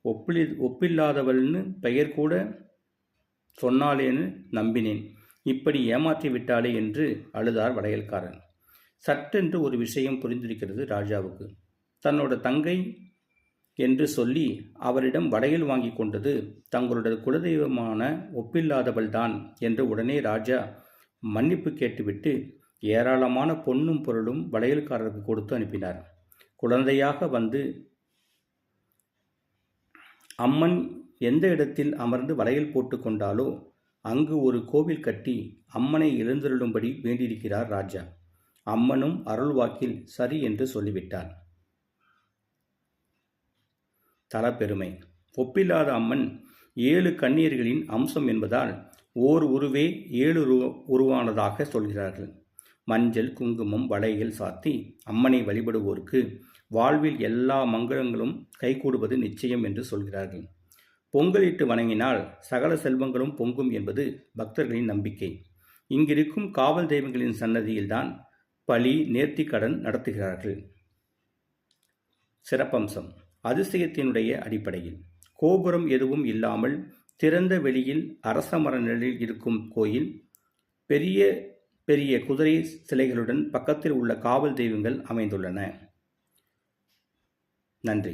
ஒப்பில்லாதவள்னு பெயர் கூட சொன்னாலேன்னு நம்பினேன். இப்படி ஏமாற்றி விட்டாளே என்று அழுதார் வளையல்காரன். சட்டென்று ஒரு விஷயம் புரிந்திருக்கிறது ராஜாவுக்கு. தன்னோட தங்கை என்று சொல்லி அவரிடம் வளையல் வாங்கி கொண்டது தங்களுடைய குலதெய்வமான ஒப்பில்லாதவள்தான் என்று உடனே ராஜா மன்னிப்பு கேட்டுவிட்டு ஏராளமான பொன்னும் பொருளும் வளையல்காரருக்கு கொடுத்து அனுப்பினார். குழந்தையாக வந்து அம்மன் எந்த இடத்தில் அமர்ந்து வளையல் போட்டு கொண்டாலோ அங்கு ஒரு கோவில் கட்டி அம்மனை எழுந்தருளும்படி வேண்டியிருக்கிறார் ராஜா. அம்மனும் அருள்வாக்கில் சரி என்று சொல்லிவிட்டார். தலப்பெருமை. ஒப்பில்லாத அம்மன் 7 கன்னியர்களின் அம்சம் என்பதால் ஓர் உருவே 7 உருவானதாக சொல்கிறார்கள். மஞ்சள் குங்குமம் வளையல் சாத்தி அம்மனை வழிபடுவோருக்கு வாழ்வில் எல்லா மங்களங்களும் கைகூடுவது நிச்சயம் என்று சொல்கிறார்கள். பொங்கலிட்டு வணங்கினால் சகல செல்வங்களும் பொங்கும் என்பது பக்தர்களின் நம்பிக்கை. இங்கிருக்கும் காவல் தெய்வங்களின் சன்னதியில்தான் பலி நேர்த்தி கடன் நடத்துகிறார்கள். சிறப்பம்சம். அதிசயத்தினுடைய அடிப்படையில் கோபுரம் எதுவும் இல்லாமல் திறந்த வெளியில் அரச மர நிழலில் இருக்கும் கோயில். பெரிய பெரிய குதிரை சிலைகளுடன் பக்கத்தில் உள்ள காவல் தெய்வங்கள் அமைந்துள்ளன. நன்றி.